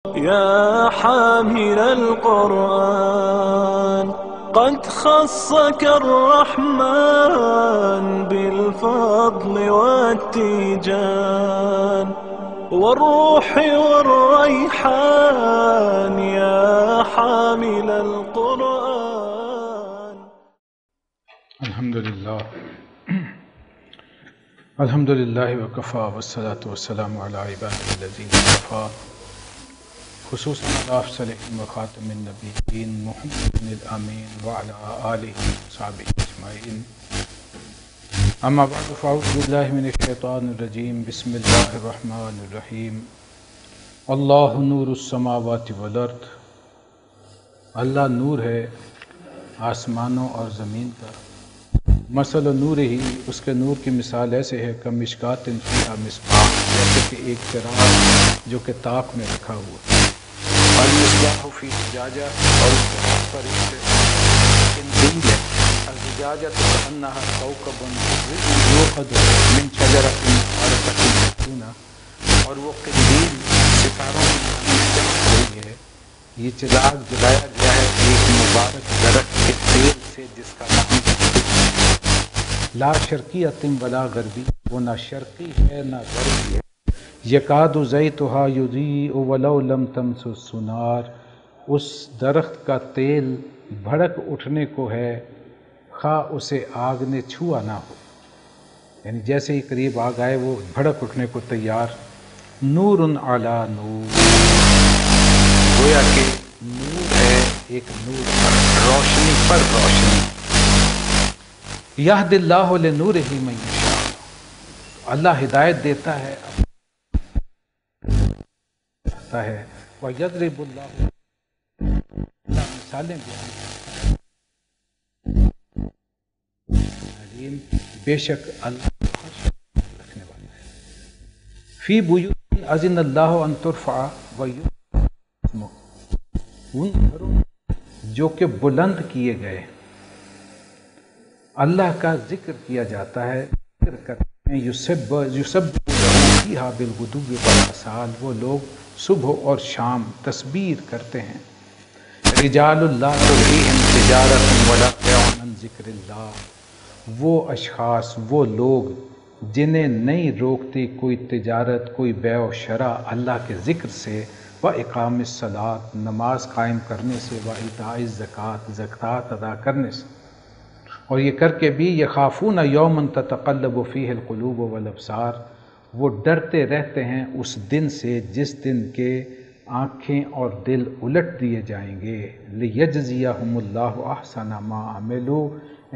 يا حامل القرآن قد خصك الرحمن بالفضل والتيجان والروح والريحان يا حامل القرآن. الحمد للہ وکفا والصلاة والسلام علی عباده الذین اصطفى خصوصاً افضل وخاتم النبیین محمد الامین وعلی آلہ وصحبہ اجمعین. اما بعد فاعوذ باللہ من الشیطان الرجیم. بسم اللہ الرحمن الرحیم. اللہ نور السماوات والارض. اللہ نور ہے آسمانوں اور زمین کا. مثل نور ہی، اس کے نور کی مثال ایسے ہے کہ مشکات فیہا مصباح، جیسے کہ ایک چراغ جو کہ طاق میں رکھا ہوا. المصباح فی زجاجہ، اور اس کے ہاتھ پر ایک قندیل ہے. الزجاجہ کأنہا کوکب یوقد من شجرۃ مبارکۃ زیتونہ، اور وہ قندیل ستاروں کی مانند چمک رہی ہے. یہ چراغ جلایا گیا ہے ایک مبارک درخت کے تیل سے جس کا نام لا شرقیۃ ولا غربی، وہ نہ شرقی ہے نہ غربی ہے. یکاد زیتھا یضیء ولو لم تمسسہ نار، اس درخت کا تیل بھڑک اٹھنے کو ہے خواہ اسے آگ نے چھوا نہ ہو. یعنی جیسے ہی قریب آگ آئے وہ بھڑک اٹھنے کو تیار. نور علی نور، گویا کہ نور ہے ایک نور پر، روشنی پر روشنی. یہد اللہ لنورہ من یشاء، اللہ ہدایت دیتا ہے وَيَضْرِبُ اللَّهُ، اللہ مثالیں بیان علیم، بے شک اللہ رکھنے والا ہے. فی بیوت اذن اللہ ان ترفع ویذکر اسمہ، ان گھروں جو کہ بلند کیے گئے اللہ کا ذکر کیا جاتا ہے، ذکر کرتے ہیں. یسبح فیہا بالغدو والآصال، وہ لوگ صبح اور شام تسبیح کرتے ہیں. رجال لا تلہیہم تجارۃ ولا بیع عن ذکر اللہ، وہ اشخاص، وہ لوگ جنہیں نہیں روکتی کوئی تجارت، کوئی بیع و شرع اللہ کے ذکر سے، واقام الصلاۃ، نماز قائم کرنے سے، وایتاء الزکوٰۃ، زکوٰۃ ادا کرنے سے. اور یہ کر کے بھی یخافون یوما تتقلب فیہ القلوب والابصار، وہ ڈرتے رہتے ہیں اس دن سے جس دن کے آنکھیں اور دل الٹ دیے جائیں گے. لیجزیہم اللہ احسن ما عملوا،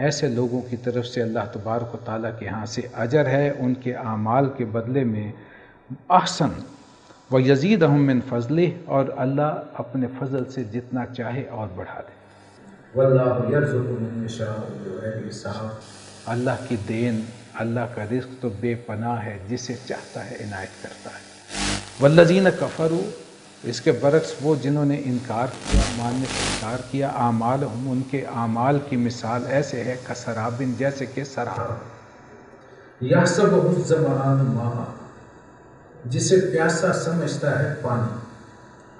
ایسے لوگوں کی طرف سے اللہ تبارک و تعالیٰ کے ہاں سے اجر ہے ان کے اعمال کے بدلے میں احسن. ویزیدہم من فضلہ، اور اللہ اپنے فضل سے جتنا چاہے اور بڑھا دے. واللہ یرزق من یشاء بغیر حساب، اللہ کی دین، اللہ کا رزق تو بے پناہ ہے، جسے چاہتا ہے عنایت کرتا ہے. والذین کفروا، اس کے برعکس وہ جنہوں نے انکار کیا، ماننے سے انکار کیا، اعمالہم، ان کے اعمال کی مثال ایسے ہے کسراب، جیسے کہ سراب. یحسبہ الظمآن ماء، جسے پیاسا سمجھتا ہے پانی.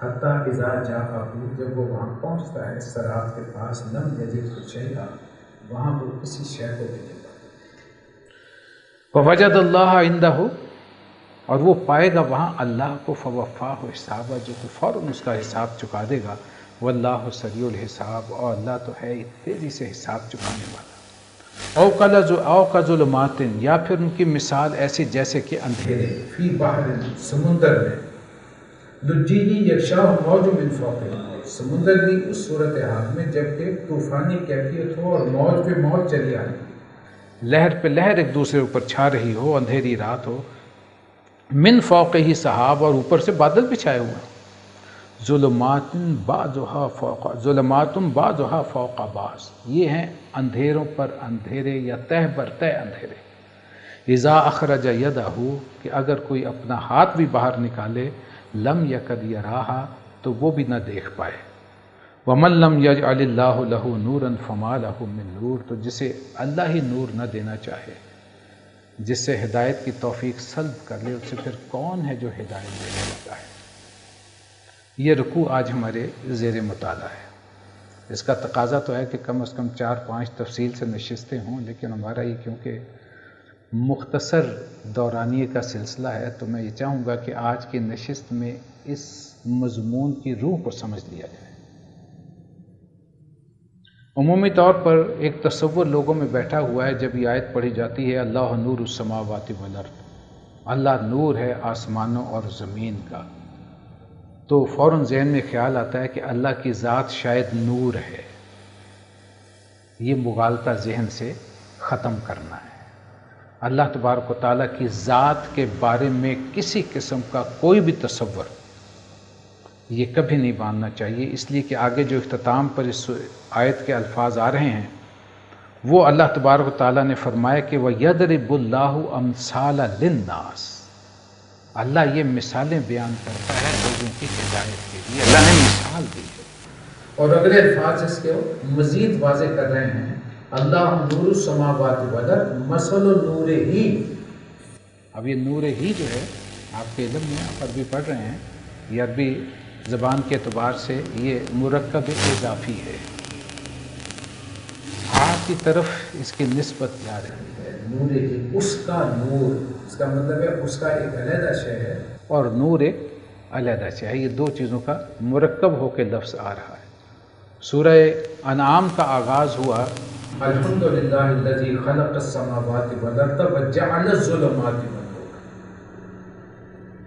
حتیٰ اذا جاءہ، جب وہ وہاں پہنچتا ہے سراب کے پاس، لم یجد شیئا، وہاں وہ کسی شے کو نہیں پاتا. ووجد اللہ عندہ، اور وہ پائے گا وہاں اللہ کو، فوفاہ حسابہ، جو کہ فوراً اس کا حساب چکا دے گا. واللہ سریع الحساب، اور اللہ تو ہے تیزی سے حساب چکانے والا. او کظلمات، یا پھر ان کی مثال ایسی جیسے کہ اندھیرے، فی بحر، سمندر میں، لجیہ یغشاہ موج من فوقہ، سمندر بھی اس صورتحال میں جب کہ طوفانی کیفیت ہو اور موج پہ موج چلی آ رہی، لہر پہ لہر ایک دوسرے اوپر چھا رہی ہو، اندھیری رات ہو. من فوقہ ہی سحاب، اور اوپر سے بادل بچھائے ہوئے. ظلمات بعضها فوق بعض، یہ ہیں اندھیروں پر اندھیرے یا تہ بر تہ اندھیرے. اذا اخرج یدہ، کہ اگر کوئی اپنا ہاتھ بھی باہر نکالے، لم یکد یراہا، تو وہ بھی نہ دیکھ پائے. ومن لم یجعل اللہ لہ نورا فما لہ من نور، تو جسے اللہ ہی نور نہ دینا چاہے، جس سے ہدایت کی توفیق سلب کر لے، اس سے پھر کون ہے جو ہدایت دینے والا ہے. یہ رکوع آج ہمارے زیر مطالعہ ہے۔ اس کا تقاضا تو ہے کہ کم از کم 4-5 تفصیل سے نشستیں ہوں، لیکن ہمارا یہ کیونکہ مختصر دورانیے کا سلسلہ ہے تو میں یہ چاہوں گا کہ آج کی نشست میں اس مضمون کی روح کو سمجھ لیا جائے۔ عمومی طور پر ایک تصور لوگوں میں بیٹھا ہوا ہے، جب یہ آیت پڑھی جاتی ہے اللہ نور السماوات والارض، اللہ نور ہے آسمانوں اور زمین کا، تو فوراً ذہن میں خیال آتا ہے کہ اللہ کی ذات شاید نور ہے۔ یہ مغالطہ ذہن سے ختم کرنا ہے۔ اللہ تبارک و تعالیٰ کی ذات کے بارے میں کسی قسم کا کوئی بھی تصور یہ کبھی نہیں باندھنا چاہیے، اس لیے کہ آگے جو اختتام پر اس آیت کے الفاظ آ رہے ہیں وہ اللہ تبارک و تعالیٰ نے فرمایا کہ وَيَضْرِبُ اللَّهُ أَمْثَالَ لِلنَّاسِ، اللہ یہ مثالیں بیان کرتا ہے لوگوں کی ہدایت کے لیے، اللہ نے مثال دی ہے۔ اور اگلے الفاظ اس کے مزید واضح کر رہے ہیں اللہ نور السماوات والارض مثل نور ہی۔ اب یہ نور ہی جو ہے آپ کے علم میں آپ عربی پڑھ رہے ہیں، یہ عربی زبان کے اعتبار سے یہ مرکب اضافی ہے، آپ کی طرف اس کی نسبت جا رہی ہے۔ نور ہی اس کا نور، اس کا مطلب ہے اس کا ایک علیحدہ شے ہے اور نور ایک علیحدہ شے ہے، یہ دو چیزوں کا مرکب ہو کے لفظ آ رہا ہے۔ سورہ انعام کا آغاز ہوا الحمدللہ الذی خلق السماوات والارض وجعل الظلمات والنور،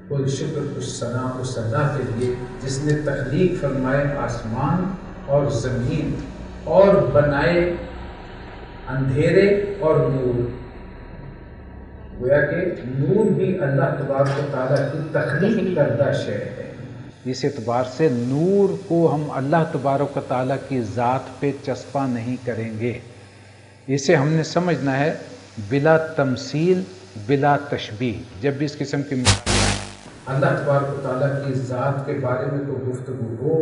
کوئی شکر کچھ ثنا اس اللہ کے لیے جس نے تخلیق فرمائے آسمان اور زمین اور بنائے اندھیرے اور نور۔ گویا کہ نور بھی اللہ تبارک و تعالیٰ کی تخلیق کردہ شے ہے۔ اس اعتبار سے نور کو ہم اللہ تبارک و تعالیٰ کی ذات پہ چسپاں نہیں کریں گے، اسے ہم نے سمجھنا ہے بلا تمثیل بلا تشبیہ۔ جب بھی اس قسم کی اللہ تبارک و تعالیٰ کی ذات کے بارے میں کوئی گفتگو ہو،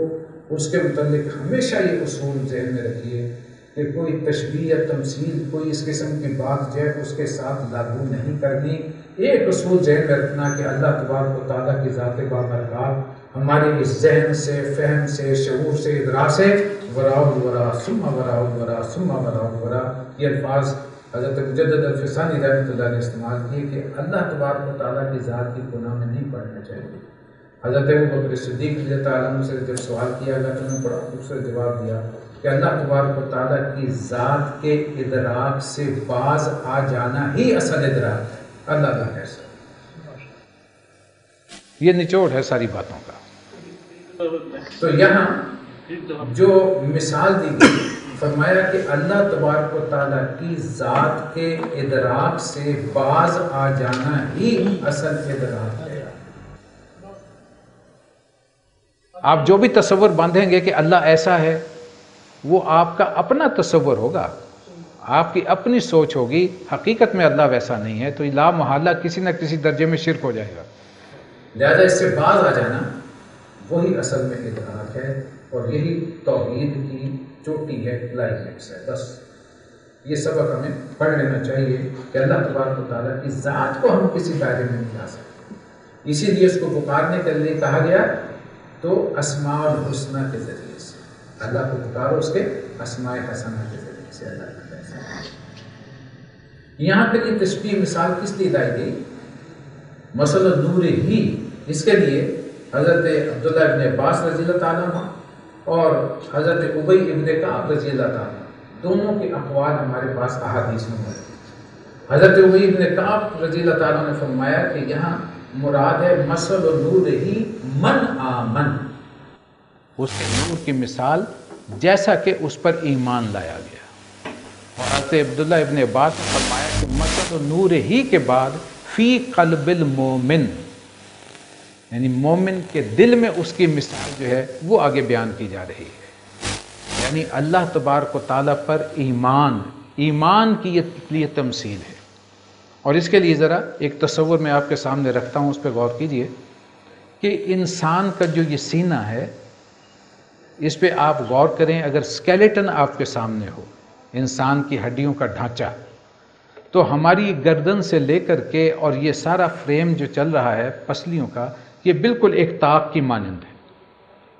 اس کے متعلق ہمیشہ یہ اصول ذہن میں رکھیے کہ کوئی تشبیہ یا تمثیل، کوئی اس قسم کی بات جو ہے اس کے ساتھ لاگو نہیں کرنی۔ ایک اصول ذہن میں رکھنا کہ اللہ تبارک و تعالیٰ کی ذات بابرکات ہمارے اس ذہن سے، فہم سے، شعور سے، ادراک سے وراء الورا ثم وراء الورا ثم وراء الورا، یہ الفاظ حضرت مجدد الفسانی رحمۃ اللہ نے استعمال کیے کہ اللہ تبارک و تعالیٰ کی ذات کی گناہ میں نہیں پڑھنا چاہیے۔ حضرت ابوبکر صدیق رضی اللہ عنہ سے جب سوال کیا گیا تو انہوں نے بڑا خوبصورت جواب دیا کہ اللہ تبارک و تعالیٰ کی ذات کے ادراک سے باز آ جانا ہی اصل ادراک ہے، اللہ کا کیسا۔ یہ نچوڑ ہے ساری باتوں کا۔ تو یہاں جو مثال دی گئی، فرمایا کہ اللہ تبارک و تعالیٰ کی ذات کے ادراک سے باز آ جانا ہی اصل ادراک ہے۔ آپ جو بھی تصور باندھیں گے کہ اللہ ایسا ہے، وہ آپ کا اپنا تصور ہوگا، آپ کی اپنی سوچ ہوگی، حقیقت میں اللہ ویسا نہیں ہے، تو لا محالہ کسی نہ کسی درجے میں شرک ہو جائے گا۔ لہذا اس سے باز آ جانا وہی اصل میں ادراک ہے، اور یہی توحید کی چوٹی ہے، کلائمیکس ہے۔ بس یہ سبق ہمیں پڑھ لینا چاہیے کہ اللہ تبارک و تعالیٰ کی ذات کو ہم کسی دائرے میں نہیں لا سکتے، اسی لیے اس کو پکارنے کے لیے کہا گیا تو اسماء الحسنہ کے ذریعے سے اللہ کو پکارو، اس کے اسماء حسنہ کے ذریعے سے اللہ کا کیسا۔ یہاں پہ یہ تشبیہ مثال کس لیے لائی گئی؟ مثل نور ہی، اس کے لیے حضرت عبداللہ ابن عباس رضی اللہ تعالیٰ عنہ اور حضرت ابی ابن کعب رضی اللہ تعالیٰ دونوں کے اقوال ہمارے پاس احادیث میں ہیں۔ حضرت ابی ابن کعب رضی اللہ تعالیٰ نے فرمایا کہ یہاں مراد ہے مثل نور ہی من آمن، اس کے نور کی مثال جیسا کہ اس پر ایمان لایا گیا۔ اور حضرت عبداللہ ابن عباس نے فرمایا کہ مثل نور ہی کے بعد فی قلب المومن، یعنی مومن کے دل میں اس کی مثال جو ہے وہ آگے بیان کی جا رہی ہے، یعنی اللہ تبارک و تعالیٰ پر ایمان کی یہ تمثیل ہے۔ اور اس کے لیے ذرا ایک تصور میں آپ کے سامنے رکھتا ہوں، اس پہ غور کیجئے کہ انسان کا جو یہ سینہ ہے، اس پہ آپ غور کریں، اگر اسکیلیٹن آپ کے سامنے ہو، انسان کی ہڈیوں کا ڈھانچہ، تو ہماری گردن سے لے کر کے اور یہ سارا فریم جو چل رہا ہے پسلیوں کا، یہ بالکل ایک تاق کی مانند ہے۔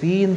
3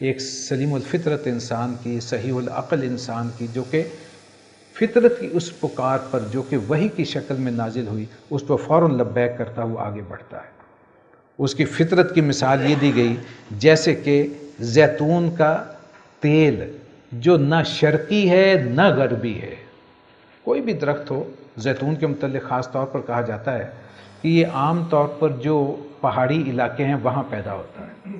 ایک سلیم الفطرت انسان کی، صحیح العقل انسان کی، جو کہ فطرت کی اس پکار پر جو کہ وحی کی شکل میں نازل ہوئی، اس پر فوراً لبیک کرتا ہوا آگے بڑھتا ہے۔ اس کی فطرت کی مثال یہ دی گئی جیسے کہ زیتون کا تیل جو نہ شرقی ہے نہ غربی ہے۔ کوئی بھی درخت ہو، زیتون کے متعلق خاص طور پر کہا جاتا ہے کہ یہ عام طور پر جو پہاڑی علاقے ہیں وہاں پیدا ہوتا ہے۔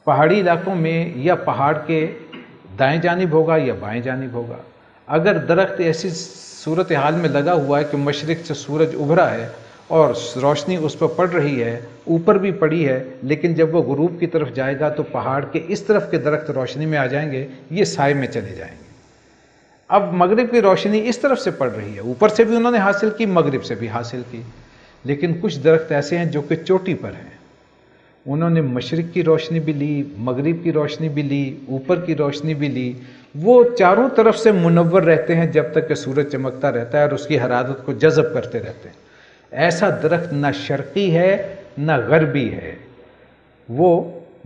پہاڑی علاقوں میں یا پہاڑ کے دائیں جانب ہوگا یا بائیں جانب ہوگا۔ اگر درخت ایسی صورتحال میں لگا ہوا ہے کہ مشرق سے سورج ابھرا ہے اور روشنی اس پر پڑ رہی ہے، اوپر بھی پڑی ہے، لیکن جب وہ غروب کی طرف جائے گا تو پہاڑ کے اس طرف کے درخت روشنی میں آ جائیں گے، یہ سائے میں چلے جائیں گے۔ اب مغرب کی روشنی اس طرف سے پڑ رہی ہے، اوپر سے بھی انہوں نے حاصل کی، مغرب سے بھی حاصل کی، لیکن کچھ درخت ایسے ہیں جو کہ چوٹی پر ہیں، انہوں نے مشرق کی روشنی بھی لی، مغرب کی روشنی بھی لی، اوپر کی روشنی بھی لی۔ وہ چاروں طرف سے منور رہتے ہیں جب تک کہ سورج چمکتا رہتا ہے اور اس کی حرارت کو جذب کرتے رہتے ہیں۔ ایسا درخت نہ شرقی ہے نہ غربی ہے، وہ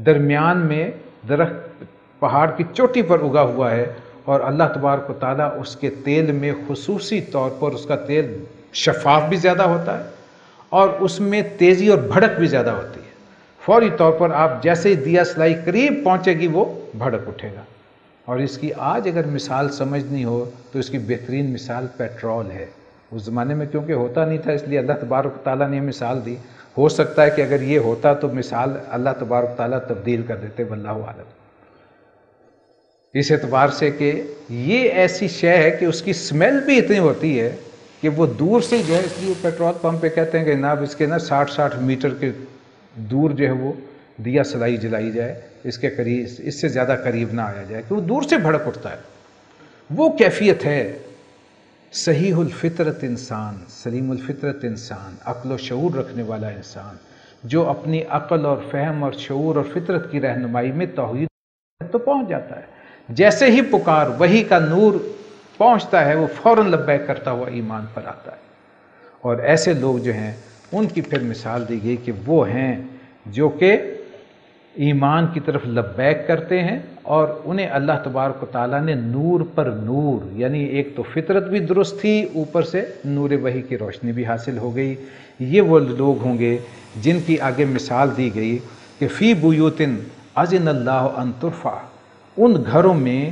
درمیان میں درخت پہاڑ کی چوٹی پر اگا ہوا ہے، اور اللہ تبارک و تعالیٰ اس کے تیل میں خصوصی طور پر اس کا تیل شفاف بھی زیادہ ہوتا ہے اور اس میں تیزی اور بھڑک بھی زیادہ ہوتی ہے۔ فوری طور پر آپ جیسے ہی دیا سلائی قریب پہنچے گی وہ بھڑک اٹھے گا۔ اور اس کی آج اگر مثال سمجھنی ہو تو اس کی بہترین مثال پیٹرول ہے۔ اس زمانے میں کیونکہ ہوتا نہیں تھا، اس لیے اللہ تبارک و تعالیٰ نے مثال دی۔ ہو سکتا ہے کہ اگر یہ ہوتا تو مثال اللہ تبارک و تعالیٰ تبدیل کر دیتے، واللہ عالم۔ اس اعتبار سے کہ یہ ایسی شے ہے کہ اس کی سمیل بھی اتنی ہوتی ہے کہ وہ دور سے جو ہے، اس لیے پیٹرول پمپ پہ کہتے ہیں کہ جناب اس کے 60 میٹر کے دور جو ہے وہ دیا سلائی جلائی جائے، اس کے قریب، اس سے زیادہ قریب نہ آیا جائے کہ وہ دور سے بھڑک اٹھتا ہے۔ وہ کیفیت ہے صحیح الفطرت انسان، سلیم الفطرت انسان، عقل و شعور رکھنے والا انسان، جو اپنی عقل اور فہم اور شعور اور فطرت کی رہنمائی میں توحید تو پہنچ جاتا ہے۔ جیسے ہی پکار وحی کا نور پہنچتا ہے وہ فوراً لبیک کرتا ہوا ایمان پر آتا ہے۔ اور ایسے لوگ جو ہیں ان کی پھر مثال دی گئی کہ وہ ہیں جو کہ ایمان کی طرف لبیک کرتے ہیں، اور انہیں اللہ تبارک و تعالیٰ نے نور پر نور، یعنی ایک تو فطرت بھی درست تھی، اوپر سے نور وحی کی روشنی بھی حاصل ہو گئی۔ یہ وہ لوگ ہوں گے جن کی آگے مثال دی گئی کہ فی بیوت اذن اللہ ان ترفع، ان گھروں میں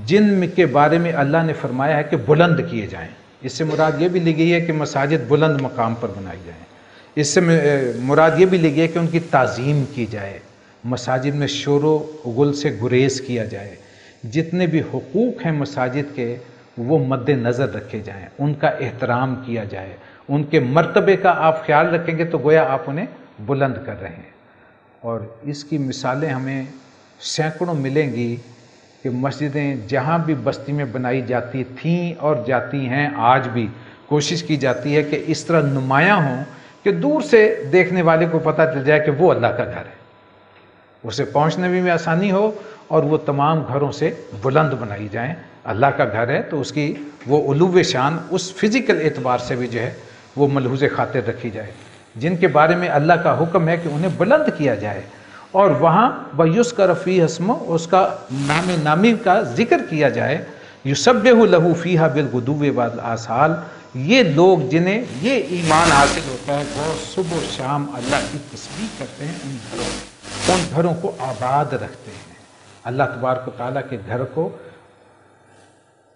جن کے بارے میں اللہ نے فرمایا ہے کہ بلند کیے جائیں۔ اس سے مراد یہ بھی لی گئی ہے کہ مساجد بلند مقام پر بنائی جائیں، اس سے مراد یہ بھی لی گئی ہے کہ ان کی تعظیم کی جائے، مساجد میں شور و غل سے گریز کیا جائے، جتنے بھی حقوق ہیں مساجد کے وہ مد نظر رکھے جائیں، ان کا احترام کیا جائے، ان کے مرتبے کا آپ خیال رکھیں گے تو گویا آپ انہیں بلند کر رہے ہیں۔ اور اس کی مثالیں ہمیں سینکڑوں ملیں گی کہ مسجدیں جہاں بھی بستی میں بنائی جاتی تھیں اور جاتی ہیں، آج بھی کوشش کی جاتی ہے کہ اس طرح نمایاں ہوں کہ دور سے دیکھنے والے کو پتہ چل جائے کہ وہ اللہ کا گھر ہے، اسے پہنچنے میں آسانی ہو، اور وہ تمام گھروں سے بلند بنائی جائیں۔ اللہ کا گھر ہے تو اس کی وہ علو شان اس فزیکل اعتبار سے بھی جو ہے وہ ملحوظ خاطر رکھی جائے، جن کے بارے میں اللہ کا حکم ہے کہ انہیں بلند کیا جائے، اور وہاں وَيُذْكَرَ فِيهَا اسْمُهُ، اس کا نامی کا ذکر کیا جائے، يُسَبِّحُ لَهُ فِيهَا بِالْغُدُوِّ وَالْآصَالِ۔ یہ لوگ جنہیں یہ ایمان حاصل ہوتا ہے وہ صبح و شام اللہ کی تسبیح کرتے ہیں، ان گھروں کو آباد رکھتے ہیں۔ اللہ تبارک و تعالیٰ کے گھر کو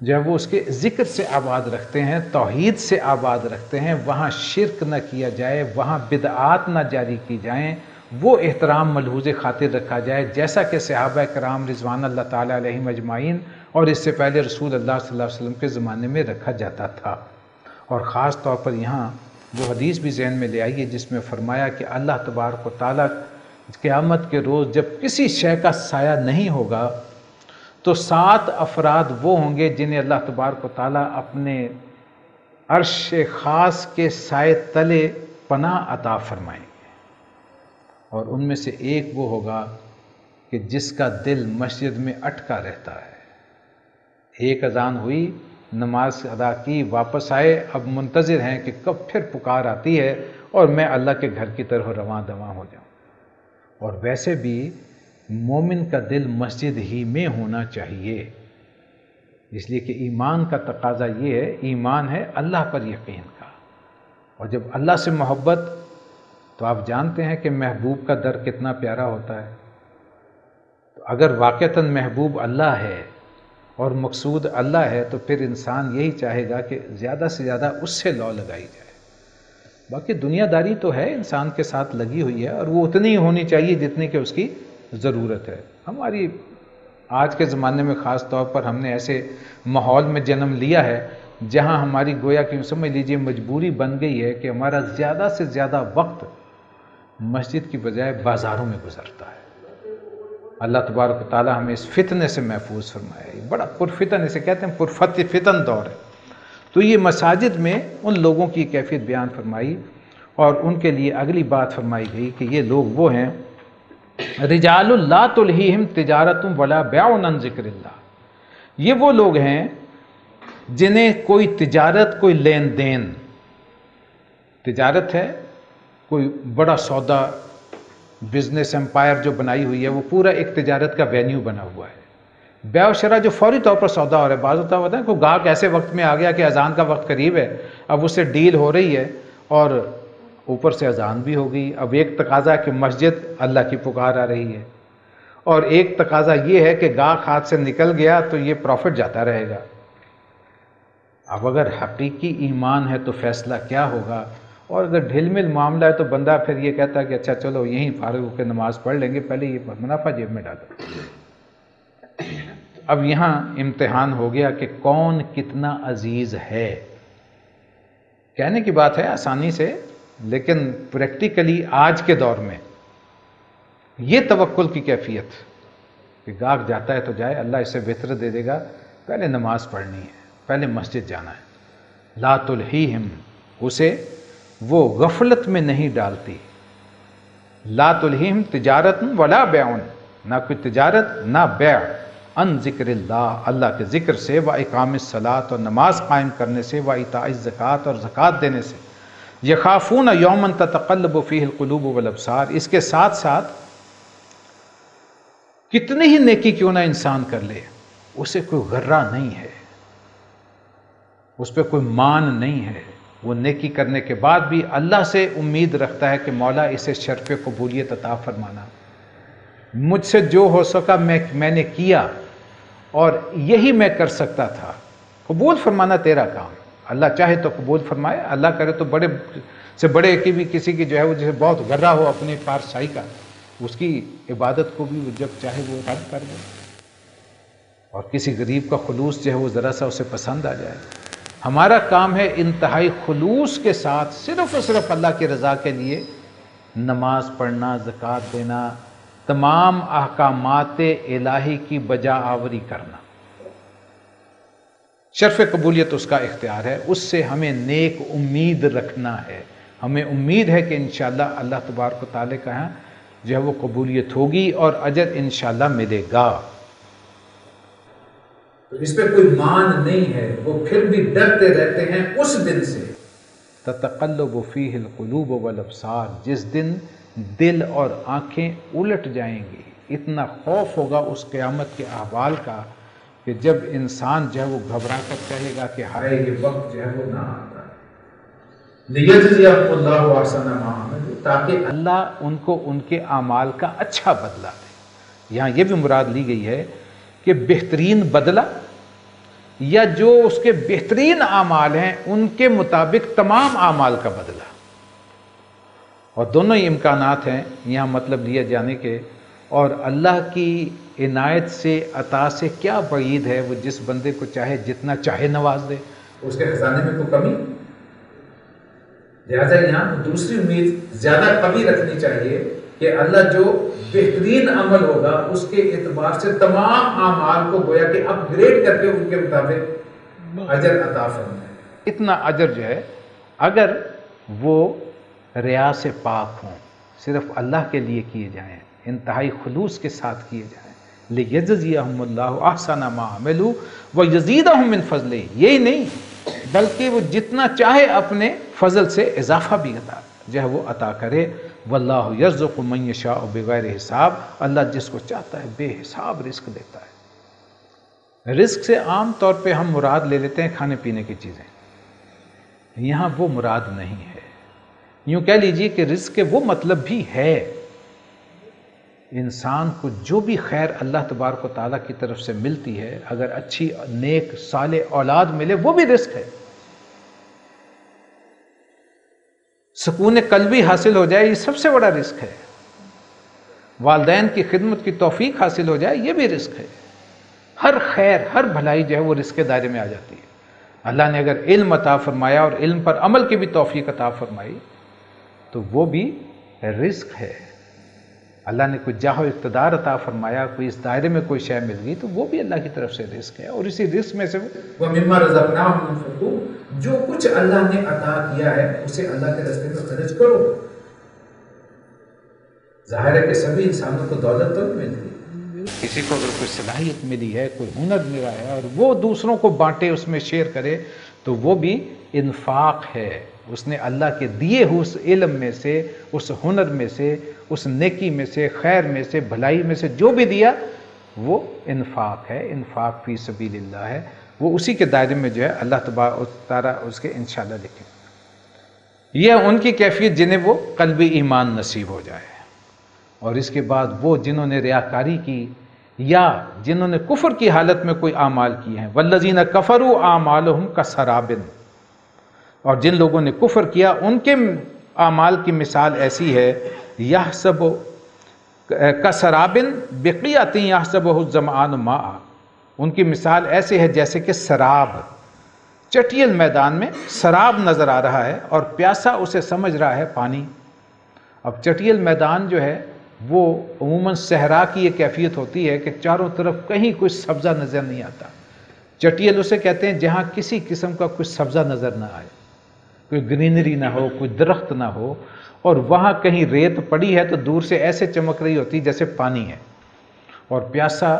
جب وہ اس کے ذکر سے آباد رکھتے ہیں، توحید سے آباد رکھتے ہیں، وہاں شرک نہ کیا جائے، وہاں بدعات نہ جاری کی جائیں، وہ احترام ملحوظ خاطر رکھا جائے جیسا کہ صحابہ کرام رضوان اللہ تعالیٰ علیہم اجمعین اور اس سے پہلے رسول اللہ صلی اللہ علیہ وسلم کے زمانے میں رکھا جاتا تھا۔ اور خاص طور پر یہاں وہ حدیث بھی ذہن میں لے آئیے جس میں فرمایا کہ اللہ تبارک و تعالیٰ قیامت کے روز جب کسی شے کا سایہ نہیں ہوگا تو 7 افراد وہ ہوں گے جنہیں اللہ تبارک و تعالیٰ اپنے عرش خاص کے سائے تلے پناہ عطا فرمائیں گے، اور ان میں سے ایک وہ ہوگا کہ جس کا دل مسجد میں اٹکا رہتا ہے۔ ایک اذان ہوئی، نماز ادا کی، واپس آئے، اب منتظر ہیں کہ کب پھر پکار آتی ہے اور میں اللہ کے گھر کی طرف رواں دواں ہو جاؤں۔ اور ویسے بھی مومن کا دل مسجد ہی میں ہونا چاہیے، اس لیے کہ ایمان کا تقاضا یہ ہے، ایمان ہے اللہ پر یقین کا، اور جب اللہ سے محبت، تو آپ جانتے ہیں کہ محبوب کا در کتنا پیارا ہوتا ہے۔ تو اگر واقعتاً محبوب اللہ ہے اور مقصود اللہ ہے، تو پھر انسان یہی چاہے گا کہ زیادہ سے زیادہ اس سے لو لگائی جائے۔ باقی دنیا داری تو ہے انسان کے ساتھ لگی ہوئی ہے، اور وہ اتنی ہی ہونی چاہیے جتنی کہ اس کی ضرورت ہے۔ ہماری آج کے زمانے میں خاص طور پر ہم نے ایسے ماحول میں جنم لیا ہے جہاں ہماری گویا کہ سمجھ لیجیے مجبوری بن گئی ہے کہ ہمارا زیادہ سے زیادہ وقت مسجد کی بجائے بازاروں میں گزرتا ہے۔ اللہ تبارک و تعالی ہمیں اس فتنے سے محفوظ فرمائے۔ یہ بڑا پرفتن، اسے کہتے ہیں پرفتن دور ہے۔ تو یہ مساجد میں ان لوگوں کی کیفیت بیان فرمائی، اور ان کے لیے اگلی بات فرمائی گئی کہ یہ لوگ وہ ہیں رجال لا تلہیہم تجارت ولا بیع عن ذکر اللہ، یہ وہ لوگ ہیں جنہیں کوئی تجارت، کوئی لین دین، تجارت ہے، کوئی بڑا سودا، بزنس امپائر جو بنائی ہوئی ہے وہ پورا ایک تجارت کا وینیو بنا ہوا ہے۔ بیع و شرع جو فوری طور پر سودا ہو رہا ہے، بعض ہوتا ہے کوئی گاہک ایسے وقت میں آ گیا کہ اذان کا وقت قریب ہے، اب اس سے ڈیل ہو رہی ہے اور اوپر سے اذان بھی ہو گئی، اب ایک تقاضا ہے کہ مسجد، اللہ کی پکار آ رہی ہے، اور ایک تقاضا یہ ہے کہ گاہک ہاتھ سے نکل گیا تو یہ پروفٹ جاتا رہے گا۔ اب اگر حقیقی ایمان ہے تو فیصلہ کیا ہوگا، اور اگر ڈھل مل معاملہ ہے تو بندہ پھر یہ کہتا ہے کہ اچھا چلو یہیں فارغ ہو کے نماز پڑھ لیں گے، پہلے یہ منافع جیب میں ڈالو۔ اب یہاں امتحان ہو گیا کہ کون کتنا عزیز ہے۔ کہنے کی بات ہے آسانی سے، لیکن پریکٹیکلی آج کے دور میں یہ توکل کی کیفیت کہ گاہک جاتا ہے تو جائے، اللہ اسے بہتر دے دے گا، پہلے نماز پڑھنی ہے، پہلے مسجد جانا ہے۔ لا تلہیہم، اسے وہ غفلت میں نہیں ڈالتی۔ لا تلہیہم تجارت ولا بیع، نہ کوئی تجارت نہ بیع، ان ذکر اللہ، اللہ کے ذکر سے، و اقام الصلاۃ، اور نماز قائم کرنے سے، و ایتاء الزکوٰۃ، اور زکوٰۃ دینے سے، یخافون یوما تتقلب فیہ القلوب والابصار، اس کے ساتھ ساتھ کتنی ہی نیکی کیوں نہ انسان کر لے، اسے کوئی غرہ نہیں ہے، اس پہ کوئی مان نہیں ہے، وہ نیکی کرنے کے بعد بھی اللہ سے امید رکھتا ہے کہ مولا اسے شرف قبولیت عطا فرمانا، مجھ سے جو ہو سکا میں نے کیا، اور یہی میں کر سکتا تھا، قبول فرمانا تیرا کام، اللہ چاہے تو قبول فرمائے، اللہ کرے تو بڑے سے بڑے کی بھی کسی کی جو ہے وہ جسے بہت غرہ ہو اپنے پارسائی کا، اس کی عبادت کو بھی وہ جب چاہے وہ رد کر دے، اور کسی غریب کا خلوص جو ہے وہ ذرا سا اسے پسند آ جائے۔ ہمارا کام ہے انتہائی خلوص کے ساتھ صرف اور صرف اللہ کی رضا کے لیے نماز پڑھنا، زکوٰۃ دینا، تمام احکامات الہی کی بجا آوری کرنا۔ شرف قبولیت اس کا اختیار ہے، اس سے ہمیں نیک امید رکھنا ہے، ہمیں امید ہے کہ انشاءاللہ اللہ تبارک و تعالیٰ کا ہے جو ہے وہ قبولیت ہوگی اور اجر انشاءاللہ ملے گا۔ تو اس پہ کوئی مان نہیں ہے، وہ پھر بھی ڈرتے رہتے ہیں اس دن سے، تتقلب فیہ القلوب والابصار، جس دن دل اور آنکھیں الٹ جائیں گی۔ اتنا خوف ہوگا اس قیامت کے احوال کا کہ جب انسان جو ہے وہ گھبرا کر کہے گا کہ ہائے یہ وقت جو ہے وہ نہ آتا، لیجزیہم اللہ احسن ما عملوا، تاکہ اللہ ان کو ان کے اعمال کا اچھا بدلہ دے۔ یہاں یہ بھی مراد لی گئی ہے کہ بہترین بدلہ، یا جو اس کے بہترین اعمال ہیں ان کے مطابق تمام اعمال کا بدلہ، اور دونوں ہی امکانات ہیں یہاں مطلب لیا جانے کے۔ اور اللہ کی عنایت سے، عطا سے کیا بعید ہے، وہ جس بندے کو چاہے جتنا چاہے نواز دے، اس کے خزانے میں کوئی کمی، لہٰذا یہاں دوسری امید زیادہ قوی رکھنی چاہیے کہ اللہ جو بہترین عمل ہوگا اس کے اعتبار سے تمام اعمال کو گویا کہ اپ گریڈ کر کے ان کے مطابق اجر عطا فرمائے۔ اتنا اجر جو ہے اگر وہ ریا سے پاک ہوں، صرف اللہ کے لیے کیے جائیں، انتہائی خلوص کے ساتھ کیے جائیں، لیجزیہم اللہ احسن ما عملوا ویزیدہم من فضلہ، یہی نہیں بلکہ وہ جتنا چاہے اپنے فضل سے اضافہ بھی جو ہے وہ عطا کرے۔ واللہ یرزق من یشاء بغیر حساب، اللہ جس کو چاہتا ہے بے حساب رزق دیتا ہے۔ رزق سے عام طور پہ ہم مراد لے لیتے ہیں کھانے پینے کی چیزیں، یہاں وہ مراد نہیں ہے۔ یوں کہہ لیجئے کہ رزق کے وہ مطلب بھی ہے، انسان کو جو بھی خیر اللہ تبارک و تعالیٰ کی طرف سے ملتی ہے، اگر اچھی نیک صالح اولاد ملے وہ بھی رزق ہے۔ سکون قلبی حاصل ہو جائے یہ سب سے بڑا رزق ہے، والدین کی خدمت کی توفیق حاصل ہو جائے یہ بھی رزق ہے۔ ہر خیر ہر بھلائی جو ہے وہ رزق کے دائرے میں آ جاتی ہے۔ اللہ نے اگر علم عطا فرمایا اور علم پر عمل کی بھی توفیق عطا فرمائی تو وہ بھی رزق ہے۔ اللہ نے کوئی جاہ و اقتدار عطا فرمایا، کوئی اس دائرے میں کوئی شے مل گئی تو وہ بھی اللہ کی طرف سے رزق ہے، اور اسی رزق میں سے وَمِمَّا رَزَقْنَاهُمْ يُنْفِقُونَ، جو کچھ اللہ نے عطا کیا ہے اسے اللہ کے راستے میں خرچ کرو۔ ظاہر ہے کہ سبھی انسانوں کو دولت تو نہیں ملتی، کسی کو اگر کوئی صلاحیت ملی ہے، کوئی ہنر ملا ہے اور وہ دوسروں کو بانٹے، اس میں شیئر کرے تو وہ بھی انفاق ہے۔ اس نے اللہ کے دیے ہوئے اس علم میں سے، اس ہنر میں سے، اس نیکی میں سے، خیر میں سے، بھلائی میں سے جو بھی دیا وہ انفاق ہے، انفاق فی سبیل اللہ ہے۔ وہ اسی کے دائرے میں جو ہے اللہ تبارک تعالیٰ اس کے انشاءاللہ لکھے۔ یہ ان کی کیفیت جنہیں وہ قلبی ایمان نصیب ہو جائے، اور اس کے بعد وہ جنہوں نے ریاکاری کی یا جنہوں نے کفر کی حالت میں کوئی اعمال کیے ہیں، والذین کفروا اعمالہم کسراب، اور جن لوگوں نے کفر کیا ان کے اعمال کی مثال ایسی ہے، یحسب کسراب بقیعۃ یحسبہ الظمآن ماء، ان کی مثال ایسے ہے جیسے کہ سراب، چٹیل میدان میں سراب نظر آ رہا ہے اور پیاسا اسے سمجھ رہا ہے پانی۔ اب چٹیل میدان جو ہے وہ عموماً صحرا کی یہ کیفیت ہوتی ہے کہ چاروں طرف کہیں کوئی سبزہ نظر نہیں آتا۔ چٹیل اسے کہتے ہیں جہاں کسی قسم کا کوئی سبزہ نظر نہ آئے، کوئی گرینری نہ ہو، کوئی درخت نہ ہو، اور وہاں کہیں ریت پڑی ہے تو دور سے ایسے چمک رہی ہوتی جیسے پانی ہے، اور پیاسا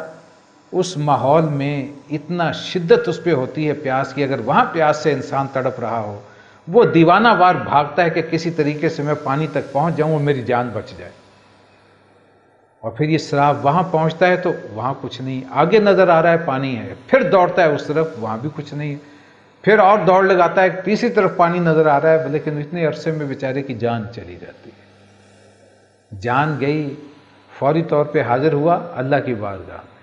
اس ماحول میں اتنا شدت اس پہ ہوتی ہے پیاس کی، اگر وہاں پیاس سے انسان تڑپ رہا ہو وہ دیوانہ وار بھاگتا ہے کہ کسی طریقے سے میں پانی تک پہنچ جاؤں اور میری جان بچ جائے۔ اور پھر یہ سراب وہاں پہنچتا ہے تو وہاں کچھ نہیں، آگے نظر آ رہا ہے پانی ہے، پھر دوڑتا ہے اس طرف، وہاں بھی کچھ نہیں، پھر اور دوڑ لگاتا ہے، تیسری طرف پانی نظر آ رہا ہے، لیکن اتنے عرصے میں بیچارے کی جان چلی جاتی ہے۔ جان گئی، فوری طور پہ حاضر ہوا اللہ کی بارگاہ میں،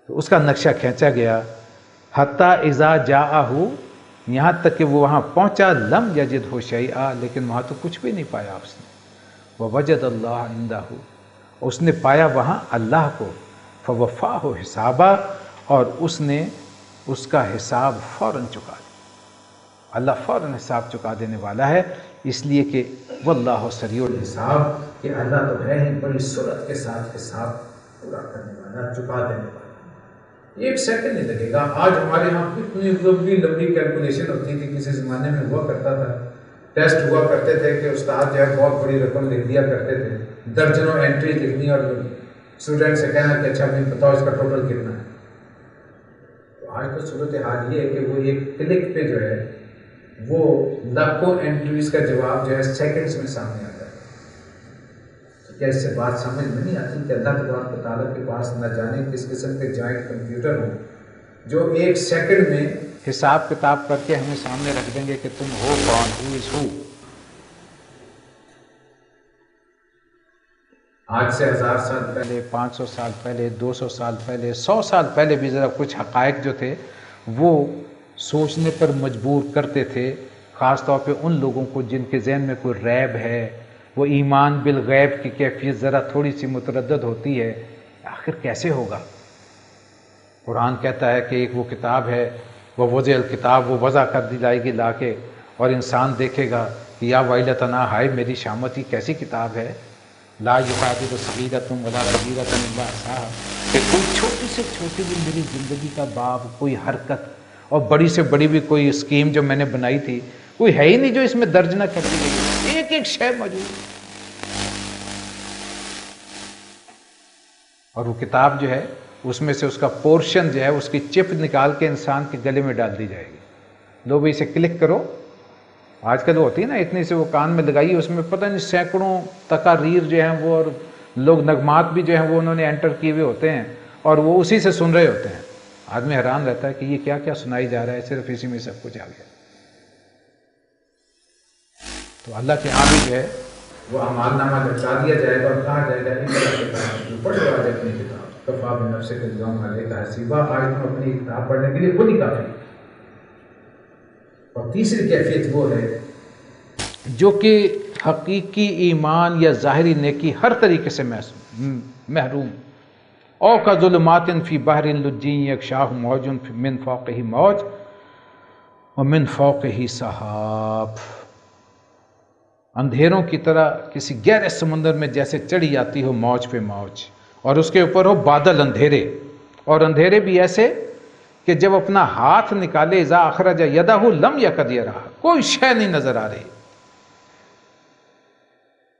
تو اس کا نقشہ کھینچا گیا، حتیٰ اذا جاءہ، یہاں تک کہ وہ وہاں پہنچا، لم یجدہ شیئا، لیکن وہاں تو کچھ بھی نہیں پایا اس نے، ووجد اللہ عندہ، اس نے پایا وہاں اللہ کو، فوفاہ حسابا، اور اس نے اس کا حساب فوراً چکا دیا۔ اللہ فوراً حساب چکا دینے والا ہے، اس لیے کہ واللہ سریع الحساب، کہ اللہ تو ہے ہی بڑی سرعت کے ساتھ حساب پورا کرنے والا، چکا دینے والا۔ ایک سیکنڈ نہیں لگے گا۔ آج ہمارے یہاں اتنی لمبی کیلکولیشن ہوتی تھی، کسی زمانے میں ہوا کرتا تھا، ٹیسٹ ہوا کرتے تھے کہ استاد جو ہے بہت بڑی رقم لکھ دیا کرتے تھے، درجنوں انٹری لکھنی اور اسٹوڈنٹ سے کہنا کہ اچھا مجھے بتاؤ اس کا ٹوٹل کتنا ہے۔ تو آج تو صورتحال یہ ہے کہ وہ ایک کلک پہ جو ہے وہ لاکھوں انٹریز کا جواب جو ہے سیکنڈز میں سامنے آتا ہے۔ تو کیا اس سے بات سمجھ میں نہیں آتی کہ اللہ تبارک و تعالیٰ کے پاس نہ جانے کس قسم کے جائنٹ کمپیوٹر ہوں جو ایک سیکنڈ میں حساب کتاب کر کے ہمیں سامنے رکھ دیں گے کہ تم ہو کون، ہو از ہو۔ آج سے 1000 سال پہلے، 500 سال پہلے، 200 سال پہلے، 100 سال پہلے بھی ذرا کچھ حقائق جو تھے وہ سوچنے پر مجبور کرتے تھے، خاص طور پہ ان لوگوں کو جن کے ذہن میں کوئی ریب ہے، وہ ایمان بالغیب کی کیفیت ذرا تھوڑی سی متردد ہوتی ہے، آخر کیسے ہوگا؟ قرآن کہتا ہے کہ ایک وہ کتاب ہے، وہ وضع الکتاب، وہ وضع کر دی جائے گی لا کے، اور انسان دیکھے گا کہ یا ویلتنا، ہائے میری شامت، یہ کیسی کتاب ہے، لا یغادر صغیرۃ ولا کبیرۃ الا احصاھا، کہ کوئی چھوٹی سے چھوٹی بھی میری زندگی کا باب، کوئی حرکت، اور بڑی سے بڑی بھی کوئی اسکیم جو میں نے بنائی تھی کوئی ہے ہی نہیں جو اس میں درج نہ کر دی گئی، ایک ایک شے موجود۔ اور وہ کتاب جو ہے اس میں سے اس کا پورشن جو ہے اس کی چپ نکال کے انسان کے گلے میں ڈال دی جائے گی، لو بھی اسے کلک کرو آج کل ہوتی ہے نا اتنی سے وہ کان میں لگائی، اس میں پتہ نہیں سینکڑوں تقاریر جو ہیں وہ، اور لوگ نغمات بھی جو ہیں وہ انہوں نے انٹر کیے ہوئے ہوتے ہیں اور وہ اسی سے سن رہے ہوتے ہیں. آدمی حیران رہتا ہے کہ یہ کیا کیا سنائی جا رہا ہے، صرف اسی میں سب کچھ آ گیا. تو اللہ کے یہاں بھی جو ہے وہ اعمال نامہ لٹکا دیا جائے گا اور کہا جائے گا کہ پڑھ لو آج اپنی کتاب کفا بنفسک اليوم علیک حسیبا، آج تم اپنی کتاب پڑھنے کے لیے خود ہی کافی. اور تیسری کیفیت وہ ہے جو کہ حقیقی ایمان یا ظاہری نیکی ہر طریقے سے محروم. او کا ظلمات فی بحر لجی یغشاہ موج من فوقہ موج ومن فوقہ سحاب. اندھیروں کی طرح کسی گہرے سمندر میں جیسے چڑھی جاتی ہو موج پہ موج، اور اس کے اوپر ہو بادل اندھیرے، اور اندھیرے بھی ایسے کہ جب اپنا ہاتھ نکالے اذا اخرج یدہ لم یکد یراہ، کوئی شے نہیں نظر آ رہی.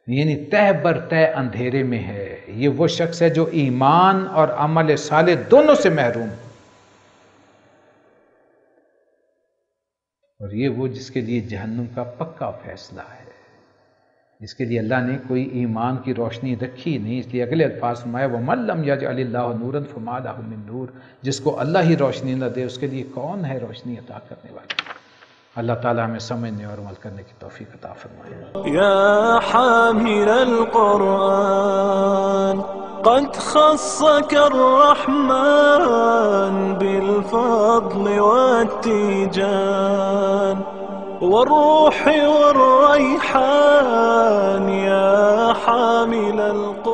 یعنی تہ بر تہ اندھیرے میں ہے. یہ وہ شخص ہے جو ایمان اور عمل صالح دونوں سے محروم، اور یہ وہ جس کے لیے جہنم کا پکا فیصلہ ہے. اس کے لیے اللہ نے کوئی ایمان کی روشنی رکھی نہیں، اس لیے اگلے الفاظ فرمایا وَمَن لَّمْ يَجْعَلِ اللَّهُ نُورًا فَمَا لَهُ مِن نُور. جس کو اللہ ہی روشنی نہ دے اس کے لیے کون ہے روشنی عطا کرنے والا. اللہ تعالیٰ ہمیں سمجھنے اور عمل کرنے کی توفیق عطا فرمائے. يا حامل القرآن قد خصك الرحمن بالفضل والتيجان والروح والريحان يا حامل القرآن